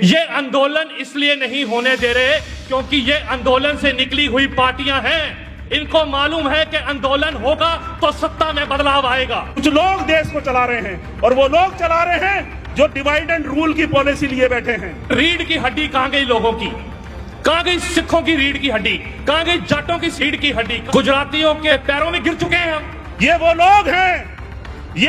ये आंदोलन इसलिए नहीं होने दे रहे क्योंकि ये आंदोलन से निकली हुई पार्टियां हैं। इनको मालूम है कि आंदोलन होगा तो सत्ता में बदलाव आएगा। कुछ लोग देश को चला रहे हैं और वो लोग चला रहे हैं जो डिवाइड एंड रूल की पॉलिसी लिए बैठे हैं। रीढ़ की हड्डी कहां गई लोगों की? कहां गई सिखों की रीढ़ की हड्डी? कहां गई जाटों की रीढ़ की हड्डी? गुजरातियों के पैरों में गिर चुके हैं हम। ये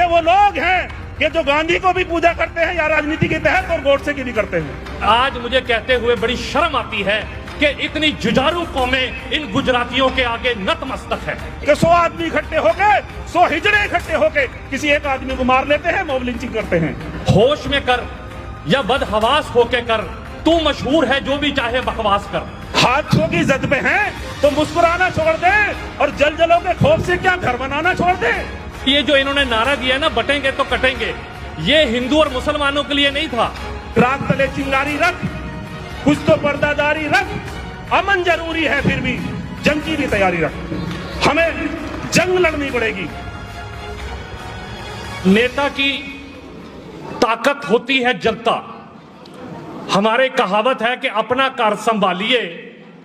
वो लोग हैं कि जो गांधी को भी पूजा करते हैं या राजनीति के तहत और गोडसे की भी करते हैं। आज मुझे कहते हुए बड़ी शर्म आती है कि इतनी जुझारू कौमें इन गुजरातियों के आगे नतमस्तक है कि 100 आदमी इकट्ठे होके 100 हिजड़े इकट्ठे होके किसी एक आदमी को मार लेते हैं, मॉब लिंचिंग करते हैं। होश में कर या बदहवास होके कर, तू मशहूर है, जो भी चाहे बकवास कर। हादसों की जद पे हैं तो मुस्कुराना छोड़ दे और जलजलों के खौफ से क्या घर बनाना छोड़ दे। ये जो इन्होंने नारा दिया ना, बटेंगे तो कटेंगे, ये हिंदू और मुसलमानों के लिए नहीं था। रात तले चिंगारी रख, कुछ तो पर्दादारी रख, अमन जरूरी है फिर भी जंग की भी तैयारी रख। हमें जंग लड़नी पड़ेगी। नेता की ताकत होती है जनता। हमारे कहावत है कि अपना घर संभालिए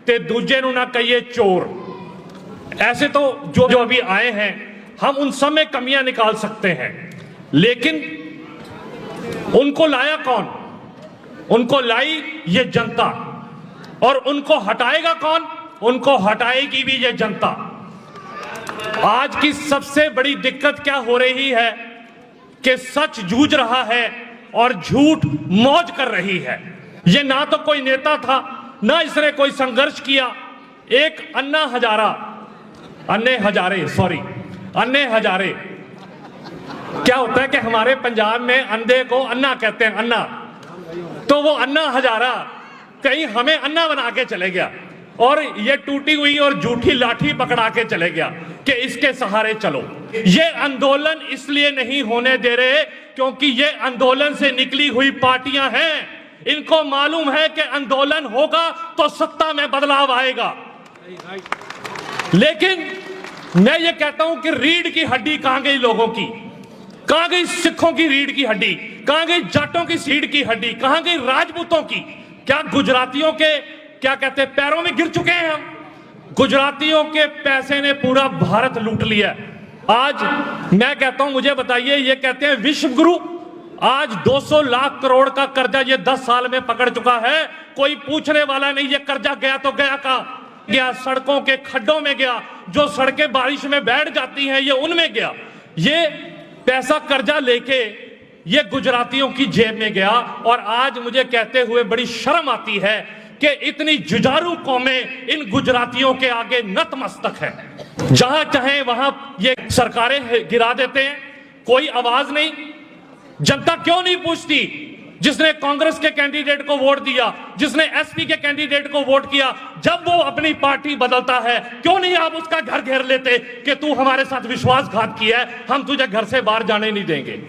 ते दूजे नु ना कहिए चोर। ऐसे तो जो अभी आए हैं हम उन सब में कमियां निकाल सकते हैं, लेकिन उनको लाया कौन? उनको लाई ये जनता। और उनको हटाएगा कौन? उनको हटाएगी भी ये जनता। आज की सबसे बड़ी दिक्कत क्या हो रही है कि सच जूझ रहा है और झूठ मौज कर रही है। ये ना तो कोई नेता था, ना इसने कोई संघर्ष किया। एक अन्ना हजारे क्या होता है कि हमारे पंजाब में अंधे को अन्ना कहते हैं, अन्ना। तो वो अन्ना हजारा कहीं हमें अन्ना बना के चले गया और ये टूटी हुई और झूठी लाठी पकड़ा के चले गया कि इसके सहारे चलो। ये आंदोलन इसलिए नहीं होने दे रहे क्योंकि ये आंदोलन से निकली हुई पार्टियां हैं। इनको मालूम है कि आंदोलन होगा तो सत्ता में बदलाव आएगा। लेकिन मैं ये कहता हूं कि रीढ़ की हड्डी कहां गई लोगों की? कहां गई सिखों की रीढ़ की हड्डी? कहां गई जाटों की रीढ़ की हड्डी? कहां गई राजपूतों की? क्या गुजरातियों के क्या कहते हैं पैरों में गिर चुके हैं हम? गुजरातियों के पैसे ने पूरा भारत लूट लिया। आज मैं कहता हूं, मुझे बताइए, ये कहते हैं विश्व गुरु, आज 200 लाख करोड़ का कर्जा ये 10 साल में पकड़ चुका है। कोई पूछने वाला नहीं, ये कर्जा गया तो गया कहां गया? सड़कों के खड्डों में गया। जो सड़कें बारिश में बैठ जाती हैं ये उनमें गया। ये पैसा कर्जा लेके ये गुजरातियों की जेब में गया। और आज मुझे कहते हुए बड़ी शर्म आती है कि इतनी जुझारू कौमें इन गुजरातियों के आगे नतमस्तक है। जहां चाहे वहां ये सरकारें गिरा देते हैं, कोई आवाज नहीं। जनता क्यों नहीं पूछती? जिसने कांग्रेस के कैंडिडेट को वोट दिया, जिसने एसपी के कैंडिडेट को वोट किया, जब वो अपनी पार्टी बदलता है क्यों नहीं आप उसका घर घेर लेते कि तू हमारे साथ विश्वासघात किया है, हम तुझे घर से बाहर जाने नहीं देंगे।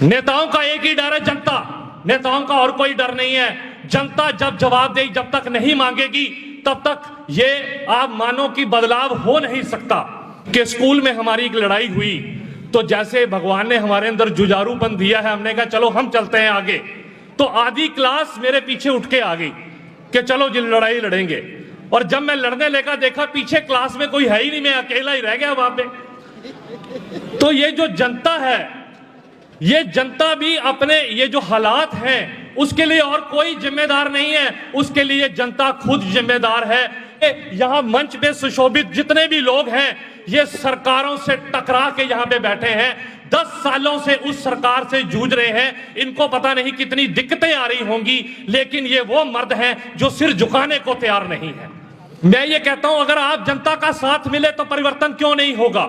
नेताओं का एक ही डर है, जनता। नेताओं का और कोई डर नहीं है। जनता जब जवाब दे, जब तक नहीं मांगेगी तब तक ये आप मानो कि बदलाव हो नहीं सकता। कि स्कूल में हमारी एक लड़ाई हुई तो जैसे भगवान ने हमारे अंदर जुझारूपन दिया है, हमने कहा चलो हम चलते हैं आगे। तो आधी क्लास मेरे पीछे उठ के आ गई कि चलो जी लड़ाई लड़ेंगे। और जब मैं लड़ने लगा देखा पीछे क्लास में कोई है ही नहीं, मैं अकेला ही रह गया वहां पे। तो ये जो जनता है, ये जनता भी अपने ये जो हालात हैं उसके लिए और कोई जिम्मेदार नहीं है, उसके लिए जनता खुद जिम्मेदार है। यहां मंच पे सुशोभित जितने भी लोग हैं ये सरकारों से टकरा के यहां पे बैठे हैं। 10 सालों से उस सरकार से जूझ रहे हैं। इनको पता नहीं कितनी दिक्कतें आ रही होंगी, लेकिन ये वो मर्द हैं जो सिर झुकाने को तैयार नहीं है। मैं ये कहता हूं, अगर आप जनता का साथ मिले तो परिवर्तन क्यों नहीं होगा?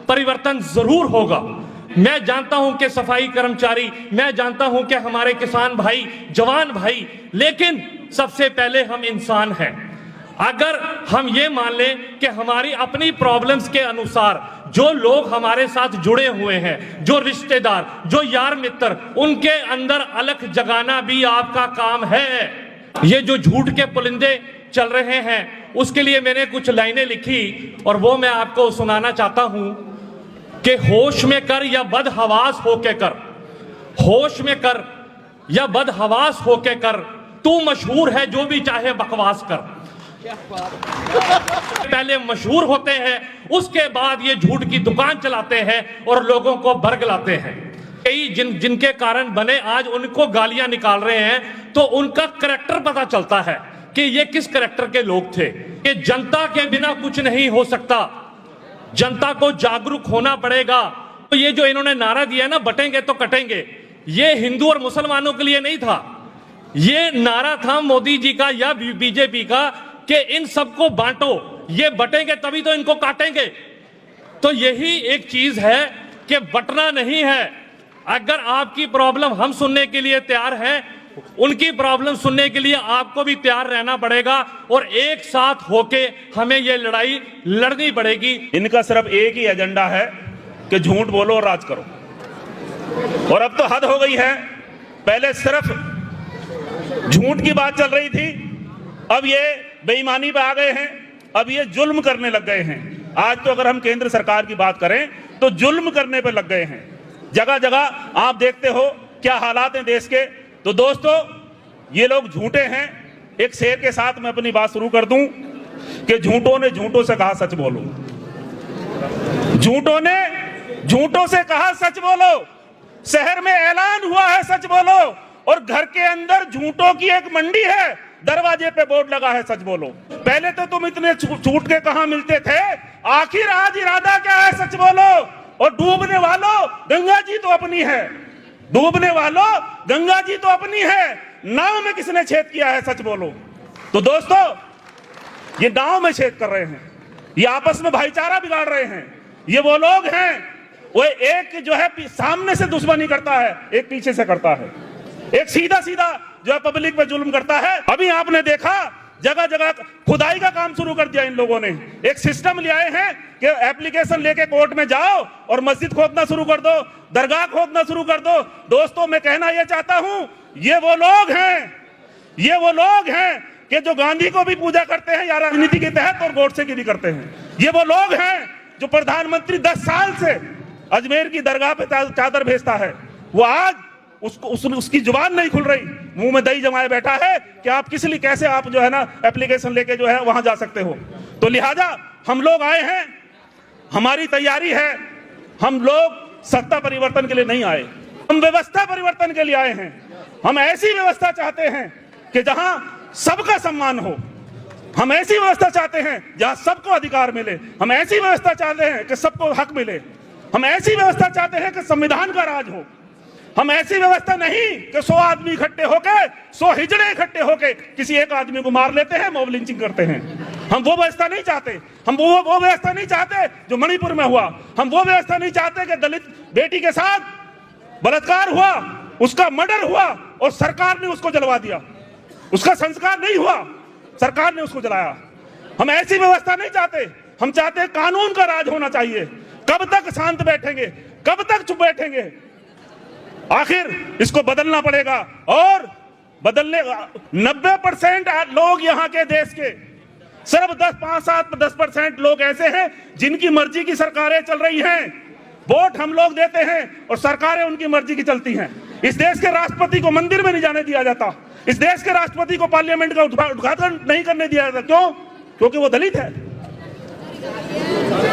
परिवर्तन जरूर होगा। मैं जानता हूं कि सफाई कर्मचारी, मैं जानता हूं कि हमारे किसान भाई, जवान भाई, लेकिन सबसे पहले हम इंसान हैं। अगर हम ये मान लें कि हमारी अपनी प्रॉब्लम्स के अनुसार जो लोग हमारे साथ जुड़े हुए हैं, जो रिश्तेदार, जो यार मित्र, उनके अंदर अलख जगाना भी आपका काम है। ये जो झूठ के पुलिंदे चल रहे हैं उसके लिए मैंने कुछ लाइनें लिखी और वो मैं आपको सुनाना चाहता हूं कि होश में कर या बदहवास होके कर, होश में कर या बदहवास होके कर, तू मशहूर है जो भी चाहे बकवास कर। पहले मशहूर होते हैं, उसके बाद ये झूठ की दुकान चलाते हैं और लोगों को बरगलाते हैं। कई जिनके कारण बने आज उनको गालियां निकाल रहे हैं, तो उनका करैक्टर पता चलता है कि ये किस करैक्टर के लोग थे। कि जनता के बिना कुछ नहीं हो सकता, जनता को जागरूक होना पड़ेगा। तो ये जो इन्होंने नारा दिया ना, बटेंगे तो कटेंगे, ये हिंदू और मुसलमानों के लिए नहीं था, ये नारा था मोदी जी का या बीजेपी का कि इन सबको बांटो, ये बटेंगे तभी तो इनको काटेंगे। तो यही एक चीज है कि बटना नहीं है। अगर आपकी प्रॉब्लम हम सुनने के लिए तैयार हैं, उनकी प्रॉब्लम सुनने के लिए आपको भी तैयार रहना पड़ेगा और एक साथ होके हमें यह लड़ाई लड़नी पड़ेगी। इनका सिर्फ एक ही एजेंडा है कि झूठ बोलो और राज करो। और अब तो हद हो गई है, पहले सिर्फ झूठ की बात चल रही थी, अब ये बेईमानी पे आ गए हैं, अब ये जुल्म करने लग गए हैं। आज तो अगर हम केंद्र सरकार की बात करें तो जुल्म करने पे लग गए हैं। जगह जगह आप देखते हो क्या हालात हैं देश के। तो दोस्तों, ये लोग झूठे हैं। एक शेर के साथ मैं अपनी बात शुरू कर दूं कि झूठों ने झूठों से कहा सच बोलो, झूठों ने झूठों से कहा सच बोलो। शहर में ऐलान हुआ है सच बोलो, और घर के अंदर झूठों की एक मंडी है, दरवाजे पे बोर्ड लगा है सच बोलो। पहले तो तुम इतने छूट के कहां मिलते थे, आखिर आज इरादा क्या है सच बोलो। और डूबने वालों, गंगा जी तो अपनी है, डूबने वालों गंगा जी तो अपनी है, नाव में किसने छेद किया है सच बोलो। तो दोस्तों, ये नाव में छेद कर रहे हैं, ये आपस में भाईचारा बिगाड़ रहे हैं। ये वो लोग हैं, वो एक जो है सामने से दुश्मनी करता है, एक पीछे से करता है, एक सीधा सीधा जो है पब्लिक पे जुल्म करता है। अभी आपने देखा जगह जगह खुदाई का काम शुरू कर दिया इन लोगों ने। एक सिस्टम ले आए हैं कि एप्लीकेशन लेके कोर्ट में जाओ और मस्जिद खोदना शुरू कर दो, दरगाह खोदना शुरू कर दो। दोस्तों, मैं कहना यह चाहता हूं, ये वो लोग हैं, ये वो लोग हैं कि जो गांधी को भी पूजा करते हैं या राजनीति के तहत और गोडसे की भी करते हैं। ये वो लोग हैं जो प्रधानमंत्री 10 साल से अजमेर की दरगाह पे चादर भेजता है, वो आज उसकी जुबान नहीं खुल रही, मुंह में दही जमाए बैठा है कि आप किस लिए कैसे आप जो है ना एप्लीकेशन लेके जो है वहां जा सकते हो। तो लिहाजा हम लोग आए हैं, हमारी तैयारी है, हम लोग सत्ता परिवर्तन के लिए नहीं आए, हम व्यवस्था परिवर्तन के लिए आए हैं। हम ऐसी व्यवस्था चाहते हैं कि जहां सबका सम्मान हो, हम ऐसी व्यवस्था चाहते हैं जहां सबको अधिकार मिले, हम ऐसी व्यवस्था चाहते हैं कि सबको हक मिले, हम ऐसी व्यवस्था चाहते हैं कि संविधान का राज हो। हम ऐसी व्यवस्था नहीं कि 100 आदमी इकट्ठे होके, 100 हिजड़े इकट्ठे होके किसी एक आदमी को मार लेते हैं, मॉब लिंचिंग करते हैं। हम वो व्यवस्था नहीं चाहते। हम वो व्यवस्था नहीं चाहते जो मणिपुर में हुआ। हम वो व्यवस्था नहीं चाहते कि दलित बेटी के साथ बलात्कार हुआ, उसका मर्डर हुआ और सरकार ने उसको जलवा दिया, उसका संस्कार नहीं हुआ, सरकार ने उसको जलाया। हम ऐसी व्यवस्था नहीं चाहते। हम चाहते हैं कानून का राज होना चाहिए। कब तक शांत बैठेंगे, कब तक चुप बैठेंगे? आखिर इसको बदलना पड़ेगा। और बदलने 90% लोग यहाँ के देश के सिर्फ 10% लोग ऐसे हैं जिनकी मर्जी की सरकारें चल रही हैं। वोट हम लोग देते हैं और सरकारें उनकी मर्जी की चलती हैं। इस देश के राष्ट्रपति को मंदिर में नहीं जाने दिया जाता, इस देश के राष्ट्रपति को पार्लियामेंट का उद्घाटन नहीं करने दिया जाता। क्यों? क्योंकि वो दलित है।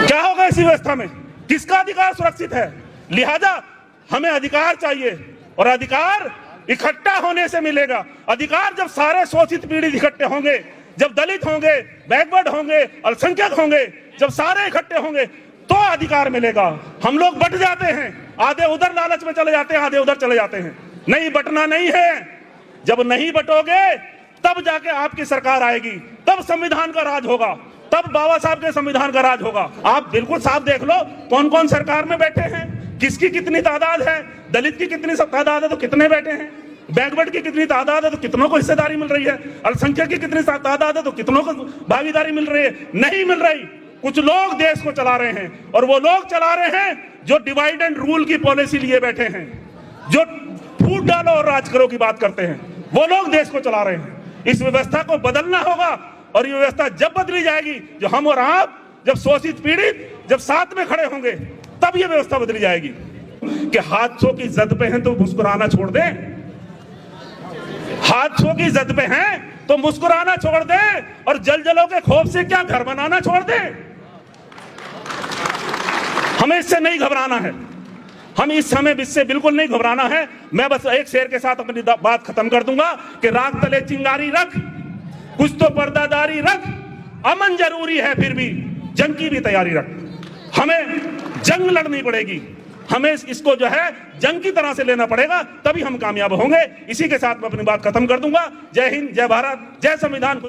क्या होगा इसी व्यवस्था में? किसका अधिकार सुरक्षित है? लिहाजा हमें अधिकार चाहिए, और अधिकार इकट्ठा होने से मिलेगा। अधिकार जब सारे शोषित पीड़ित इकट्ठे होंगे, जब दलित होंगे, बैकवर्ड होंगे, अल्पसंख्यक होंगे, जब सारे इकट्ठे होंगे तो अधिकार मिलेगा। हम लोग बट जाते हैं, आधे उधर लालच में चले जाते हैं, आधे उधर चले जाते हैं। नहीं, बटना नहीं है। जब नहीं बटोगे तब जाके आपकी सरकार आएगी, तब संविधान का राज होगा, तब बाबा साहब के संविधान का राज होगा। आप बिल्कुल साफ देख लो कौन कौन सरकार में बैठे हैं, किसकी कितनी तादाद है, दलित की कितनी तादाद है तो कितने बैठे हैं, बैकवर्ड की कितनी तादाद है तो कितनों को हिस्सेदारी मिल रही है, अल्पसंख्यक की कितनी तादाद है तो कितनों को भागीदारी मिल रही है। नहीं मिल रही। कुछ लोग देश को चला रहे हैं, और वो लोग चला रहे हैं जो डिवाइड एंड रूल की पॉलिसी लिए बैठे हैं, जो फूट डालो और राज करो की बात करते हैं। वो लोग देश को चला रहे हैं। इस व्यवस्था को बदलना होगा, और ये व्यवस्था जब बदली जाएगी, जो हम और आप जब शोषित पीड़ित जब साथ में खड़े होंगे, तब ये व्यवस्था बदली जाएगी। कि हादसों की जद पे हैं तो मुस्कुराना छोड़ दें, हादसों की जद पे हैं तो मुस्कुराना छोड़ दे और जलजलों के खौफ से क्या घर बनाना छोड़ दे। हमें इससे नहीं घबराना है, हम इस समय इससे बिल्कुल नहीं घबराना है। मैं बस एक शेर के साथ अपनी बात खत्म कर दूंगा कि राग तले चिंगारी रख, कुछ तो पर्दादारी रख, अमन जरूरी है फिर भी जंग की भी तैयारी रख। हमें जंग लड़नी पड़ेगी, हमें इसको जो है जंग की तरह से लेना पड़ेगा, तभी हम कामयाब होंगे। इसी के साथ मैं अपनी बात खत्म कर दूंगा। जय हिंद, जय भारत, जय संविधान।